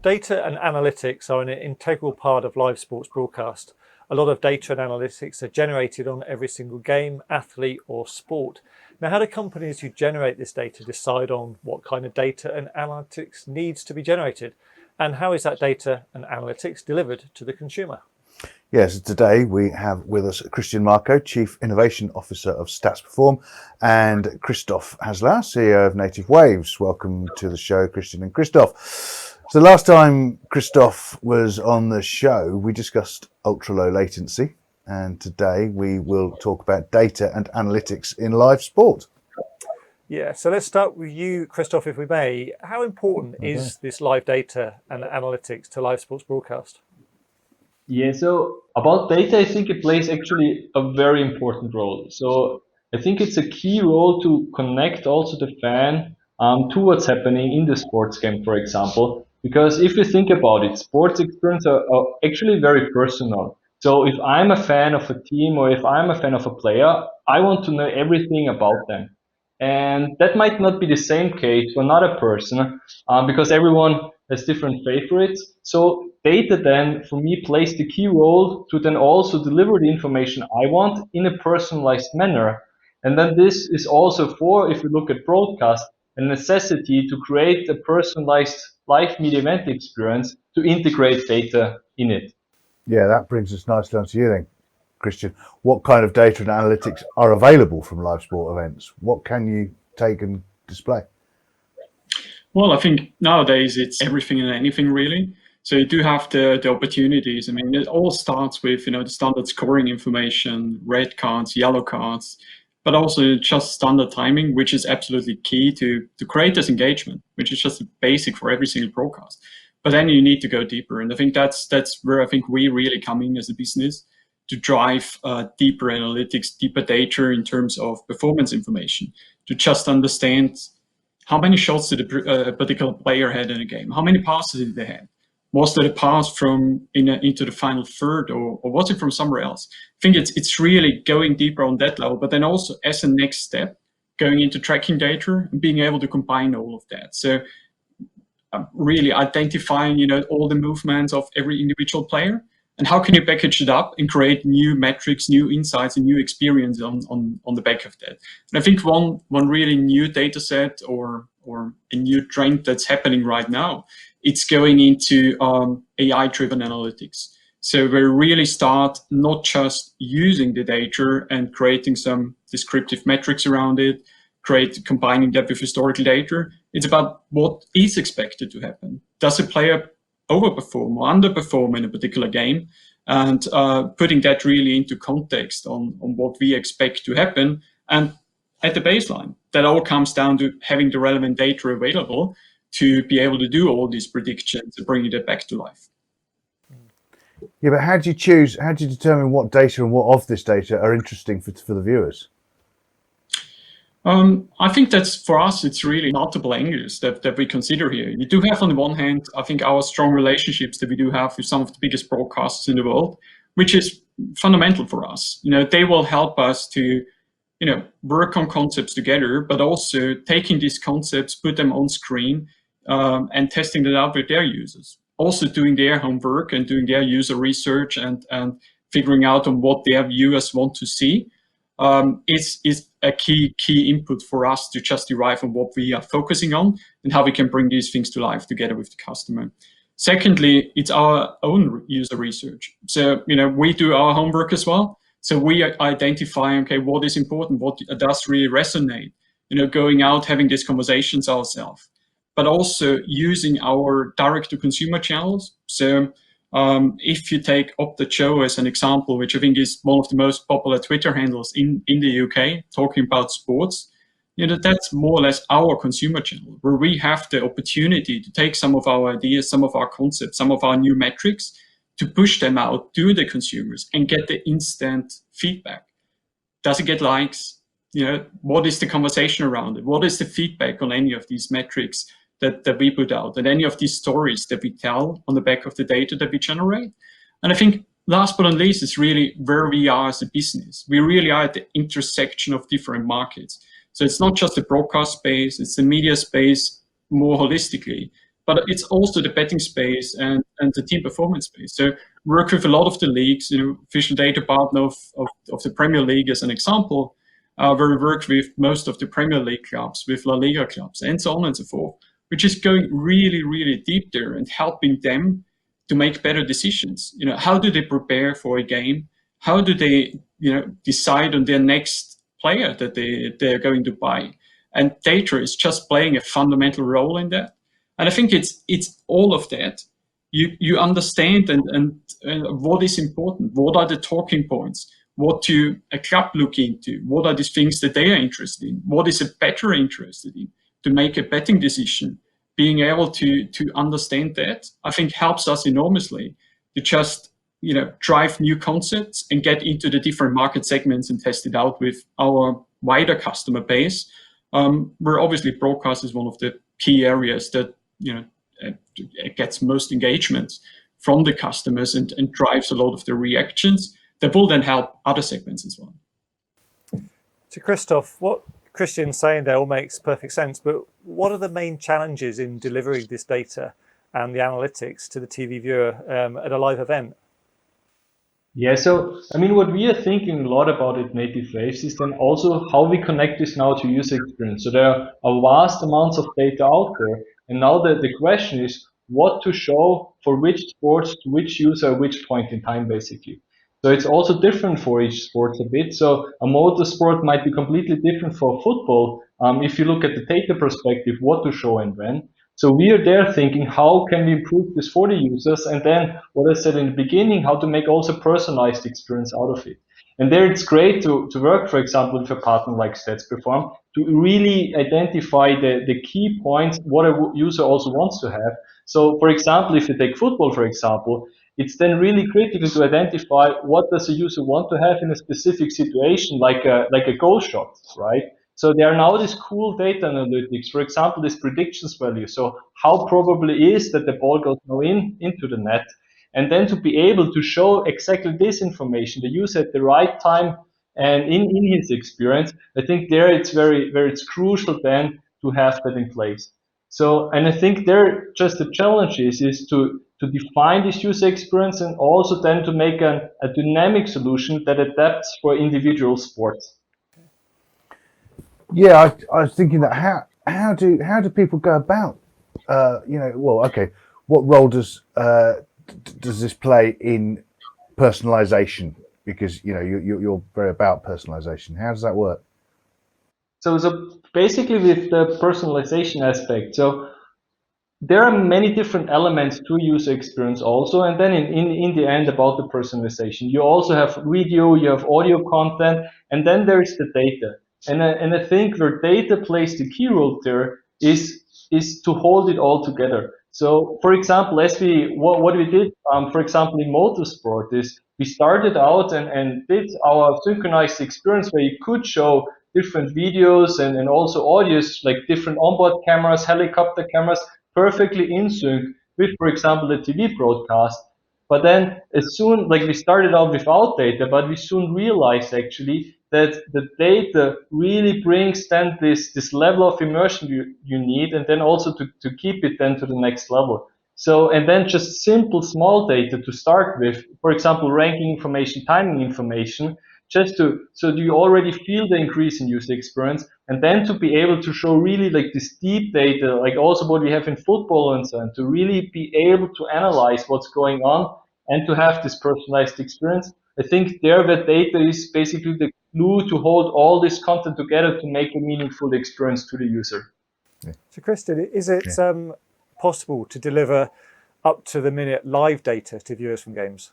Data and analytics are an integral part of live sports broadcast. A lot of data and analytics are generated on every single game, athlete or sport. Now, how do companies who generate this data decide on what kind of data and analytics needs to be generated? And how is that data and analytics delivered to the consumer? Yes, today we have with us Christian Marco, Chief Innovation Officer of Stats Perform, and Christoph Hasler, CEO of Native Waves. Welcome to the show, Christian and Christoph. So last time Christoph was on the show, we discussed ultra-low latency, and today we will talk about data and analytics in live sport. Yeah, so let's start with you, Christoph, if we may. How important is this live data and analytics to live sports broadcast? Yeah, so about data, I think it plays actually a very important role. So I think it's a key role to connect also the fan to what's happening in the sports game, for example. Because if you think about it, sports experience are actually very personal. So if I'm a fan of a team or if I'm a fan of a player, I want to know everything about them. And that might not be the same case for another person because everyone has different favorites. So data then, for me, plays the key role to then also deliver the information I want in a personalized manner. And then this is also for, if you look at broadcast, a necessity to create a personalized live media event experience to integrate data in it. Yeah, that brings us nicely onto you then, Christian. What kind of data and analytics are available from live sport events? What can you take and display? Well, I think nowadays it's everything and anything really. So you do have the opportunities. I mean, it all starts with, the standard scoring information, red cards, yellow cards, but also just standard timing, which is absolutely key to create this engagement, which is just basic for every single broadcast. But then you need to go deeper. And I think that's where I think we really come in as a business to drive deeper analytics, deeper data in terms of performance information, to just understand how many shots did a particular player had in a game, how many passes did they have? Was that a pass from into the final third, or was it from somewhere else? I think it's really going deeper on that level, but then also as a next step, going into tracking data and being able to combine all of that. So really identifying, all the movements of every individual player, and how can you package it up and create new metrics, new insights, and new experience on the back of that. And I think one really new data set or a new trend that's happening right now, it's going into AI-driven analytics. So we really start not just using the data and creating some descriptive metrics around it, combining that with historical data. It's about what is expected to happen. Does a player overperform or underperform in a particular game? And putting that really into context on what we expect to happen. And at the baseline, that all comes down to having the relevant data available to be able to do all these predictions and bringing it back to life. Yeah, but how do you determine what data and what of this data are interesting for the viewers? I think that's, for us, it's really multiple angles that we consider here. You do have, on the one hand, I think our strong relationships that we do have with some of the biggest broadcasters in the world, which is fundamental for us. They will help us to, work on concepts together, but also taking these concepts, put them on screen, and testing that out with their users. Also doing their homework and doing their user research and figuring out on what their viewers want to see. Is a key input for us to just derive on what we are focusing on and how we can bring these things to life together with the customer. Secondly, it's our own user research. So, we do our homework as well. So we identify, okay, what is important, what does really resonate, going out, having these conversations ourselves, but also using our direct-to-consumer channels. So if you take Opta as an example, which I think is one of the most popular Twitter handles in the UK, talking about sports, that's more or less our consumer channel, where we have the opportunity to take some of our ideas, some of our concepts, some of our new metrics, to push them out to the consumers and get the instant feedback. Does it get likes? What is the conversation around it? What is the feedback on any of these metrics that we put out, and any of these stories that we tell on the back of the data that we generate? And I think last but not least is really where we are as a business. We really are at the intersection of different markets. So it's not just the broadcast space, it's the media space more holistically. but it's also the betting space and the team performance space. So work with a lot of the leagues, official data partner of the Premier League as an example, where we work with most of the Premier League clubs, with La Liga clubs, and so on and so forth, which is going really, really deep there and helping them to make better decisions. How do they prepare for a game? How do they, decide on their next player that they're going to buy? And data is just playing a fundamental role in that. And I think it's all of that. You understand and what is important. What are the talking points? What do a club look into? What are the things that they are interested in? What is a bettor interested in to make a betting decision? Being able to understand that, I think, helps us enormously to just drive new concepts and get into the different market segments and test it out with our wider customer base. Where obviously broadcast is one of the key areas that it gets most engagement from the customers and drives a lot of the reactions that will then help other segments as well. So Christoph, what Christian's saying there all makes perfect sense, but what are the main challenges in delivering this data and the analytics to the TV viewer at a live event? Yeah, so what we are thinking a lot about at Native Waves is then also how we connect this now to user experience. So there are vast amounts of data out there, and now the question is what to show for which sports to which user at which point in time, basically. So it's also different for each sport a bit. So a motorsport might be completely different for football. If you look at the data perspective, what to show and when. So we are there thinking, how can we improve this for the users? And then what I said in the beginning, how to make also personalized experience out of it. And there it's great to work, for example, with a partner like StatsPerform to really identify the key points, what a user also wants to have. So for example, if you take football, for example, it's then really critical to identify what does a user want to have in a specific situation, like a goal shot, right? So there are now these cool data analytics, for example, this predictions value. So how probably is that the ball goes now into the net? And then to be able to show exactly this information, the user at the right time and in his experience, I think there it's crucial then to have that in place. So, and I think there just the challenge is to define this user experience and also then to make a dynamic solution that adapts for individual sports. Yeah, I was thinking that how do people go about what role does this play in personalization? Because you're very about personalization. How does that work? So basically with the personalization aspect, so there are many different elements to user experience also, and then in the end about the personalization, you also have video, you have audio content, and then there is the data. And I think where data plays the key role there is to hold it all together. So, for example, what we did, for example, in motorsport is we started out and did our synchronized experience where you could show different videos and also audios, like different onboard cameras, helicopter cameras, perfectly in sync with, for example, the TV broadcast. But then we started out without data, but we soon realized actually that the data really brings then this level of immersion you need, and then also to keep it then to the next level. So, and then just simple small data to start with, for example, ranking information, timing information, so you already feel the increase in user experience, and then to be able to show really like this deep data, like also what we have in football and so on, to really be able to analyze what's going on and to have this personalized experience. I think there the data is basically the glue to hold all this content together to make a meaningful experience to the user. Yeah. So Christian, is it possible to deliver up to the minute live data to viewers from games?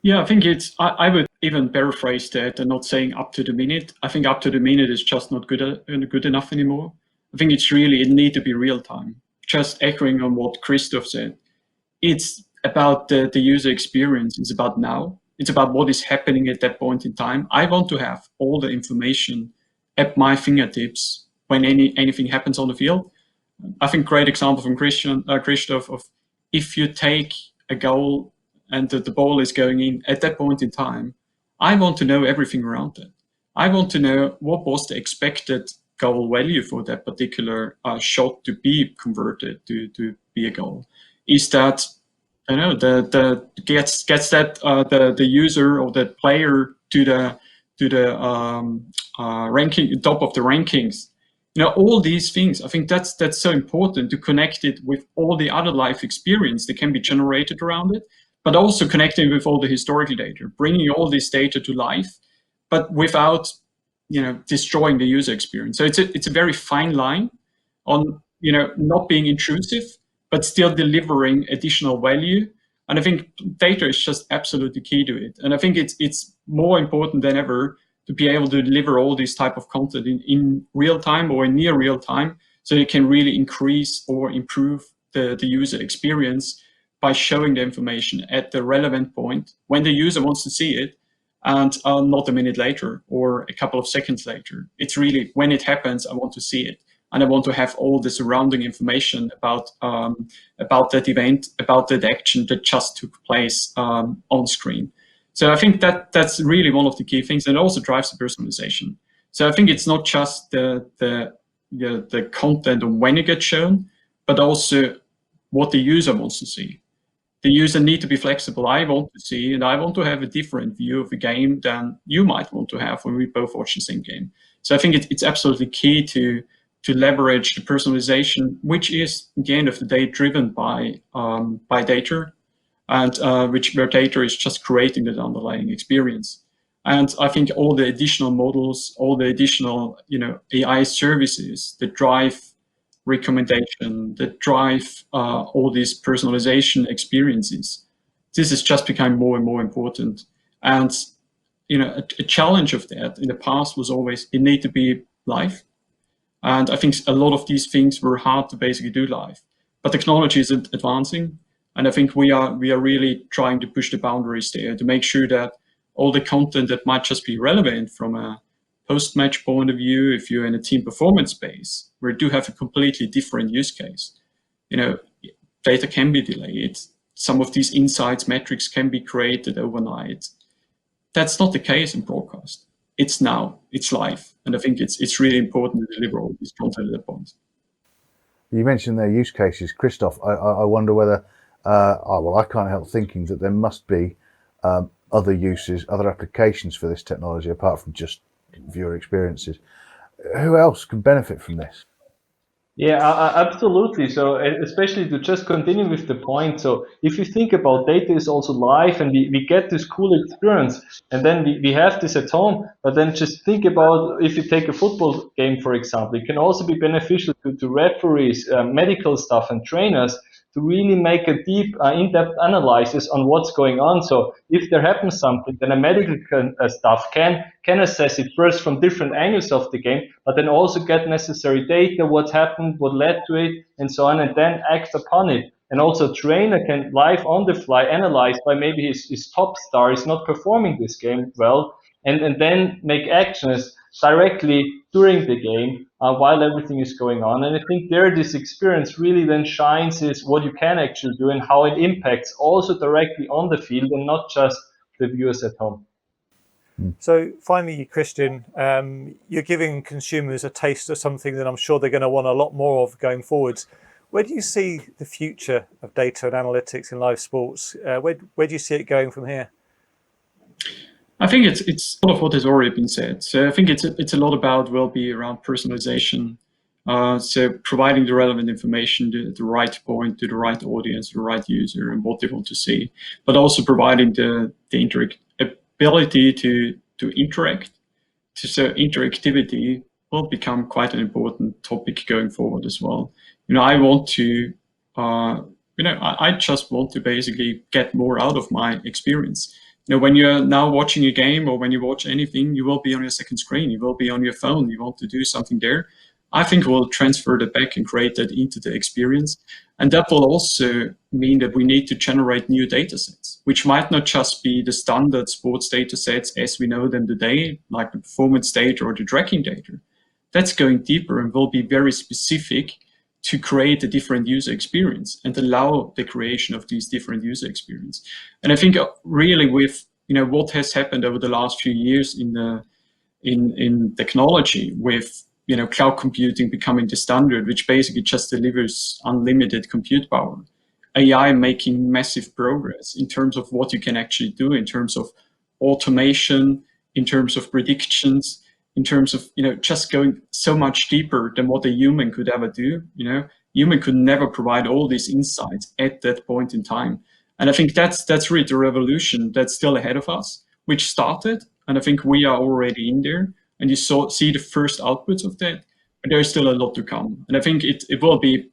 Yeah, I think I would even paraphrase that and not saying up to the minute. I think up to the minute is just not good enough anymore. I think it need to be real time. Just echoing on what Christoph said, it's about the user experience. It's about now. It's about what is happening at that point in time. I want to have all the information at my fingertips when anything happens on the field. I think great example from Christoph of if you take a goal and the ball is going in at that point in time, I want to know everything around it. I want to know what was the expected goal value for that particular shot to be converted to be a goal? Is that gets that the user or the player to the ranking, top of the rankings? All these things. I think that's so important to connect it with all the other life experience that can be generated around it, but also connecting with all the historical data, bringing all this data to life, but without destroying the user experience. So it's a very fine line on not being intrusive, but still delivering additional value. And I think data is just absolutely key to it. And I think it's more important than ever to be able to deliver all this type of content in real time or in near real time, so you can really increase or improve the user experience by showing the information at the relevant point when the user wants to see it, and not a minute later or a couple of seconds later. It's really when it happens, I want to see it. And I want to have all the surrounding information about that event, about that action that just took place on screen. So I think that's really one of the key things, and it also drives the personalization. So I think it's not just the content and when it gets shown, but also what the user wants to see. The user need to be flexible. I want to see, and I want to have a different view of the game than you might want to have when we both watch the same game. So I think it's absolutely key to leverage the personalization, which is, at the end of the day, driven by data, and where data is just creating that underlying experience. And I think all the additional models, all the additional AI services that drive recommendation, that drive all these personalization experiences, this has just become more and more important. And a challenge of that in the past was always it need to be live. And I think a lot of these things were hard to basically do live. But technology is advancing, and I think we are really trying to push the boundaries there to make sure that all the content that might just be relevant from a post-match point of view, if you're in a team performance space, where you do have a completely different use case, data can be delayed. Some of these insights metrics can be created overnight. That's not the case in broadcast. It's now, it's live. And I think it's really important to deliver all these content at that point. You mentioned their use cases, Christoph. I wonder whether, I can't help thinking that there must be other uses, other applications for this technology apart from just viewer experiences. Who else can benefit from this? Yeah, absolutely. So especially to just continue with the point. So if you think about data is also live, and we get this cool experience, and then we have this at home, but then just think about if you take a football game, for example, it can also be beneficial to referees, medical staff and trainers to really make a deep, in-depth analysis on what's going on. So if there happens something, then a medical staff can assess it first from different angles of the game, but then also get necessary data, what happened, what led to it, and so on, and then act upon it. And also a trainer can live on the fly analyze why maybe his top star is not performing this game well, and then make actions directly during the game while everything is going on. And I think there this experience really then shines is what you can actually do and how it impacts also directly on the field and not just the viewers at home. So finally, Christian, you're giving consumers a taste of something that I'm sure they're going to want a lot more of going forwards. Where do you see the future of data and analytics in live sports? Where do you see it going from here? I think it's a lot of what has already been said. So I think it's a lot about will be around personalization. So providing the relevant information to the right point, to the right audience, the right user, and what they want to see, but also providing the ability to interact. So interactivity will become quite an important topic going forward as well. I want to, I just want to basically get more out of my experience. When you're now watching a game or when you watch anything, you will be on your second screen, you will be on your phone, you want to do something there. I think we'll transfer that back and create that into the experience. And that will also mean that we need to generate new data sets, which might not just be the standard sports data sets as we know them today, like the performance data or the tracking data. That's going deeper and will be very specific to create a different user experience and allow the creation of these different user experience. And I think really with what has happened over the last few years in technology with cloud computing becoming the standard, which basically just delivers unlimited compute power. AI making massive progress in terms of what you can actually do, in terms of automation, in terms of predictions, in terms of just going so much deeper than what a human could ever do. Human could never provide all these insights at that point in time. And I think that's really the revolution that's still ahead of us, which started, and I think we are already in there. And you see the first outputs of that, but there's still a lot to come. And I think it will be,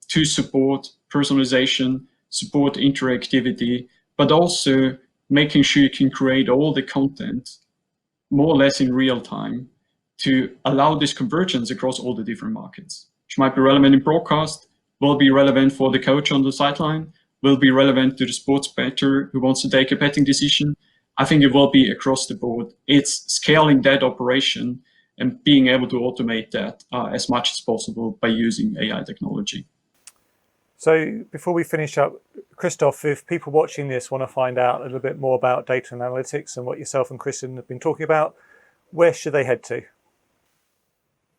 to support personalization, support interactivity, but also making sure you can create all the content more or less in real time to allow this convergence across all the different markets, which might be relevant in broadcast, will be relevant for the coach on the sideline, will be relevant to the sports bettor who wants to take a betting decision. I think it will be across the board. It's scaling that operation and being able to automate that as much as possible by using AI technology. So before we finish up, Christoph, if people watching this want to find out a little bit more about data and analytics and what yourself and Christian have been talking about, where should they head to?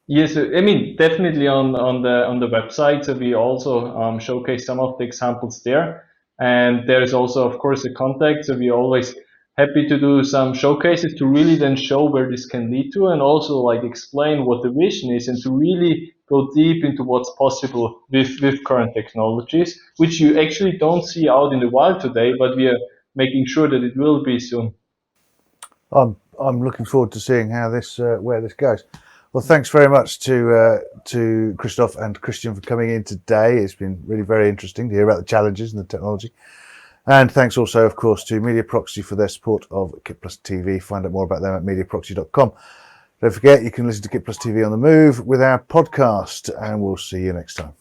Yes, I mean, definitely on the website. So we also showcase some of the examples there. And there is also, of course, a contact. So we're always happy to do some showcases to really then show where this can lead to, and also like explain what the vision is, and to really go deep into what's possible with current technologies, which you actually don't see out in the wild today, but we are making sure that it will be soon. I'm looking forward to seeing how this where this goes. Well, thanks very much to Christoph and Christian for coming in today. It's been really very interesting to hear about the challenges and the technology. And thanks also, of course, to Media Proxy for their support of Kit Plus TV. Find out more about them at mediaproxy.com. Don't forget, you can listen to Kit Plus TV on the move with our podcast, and we'll see you next time.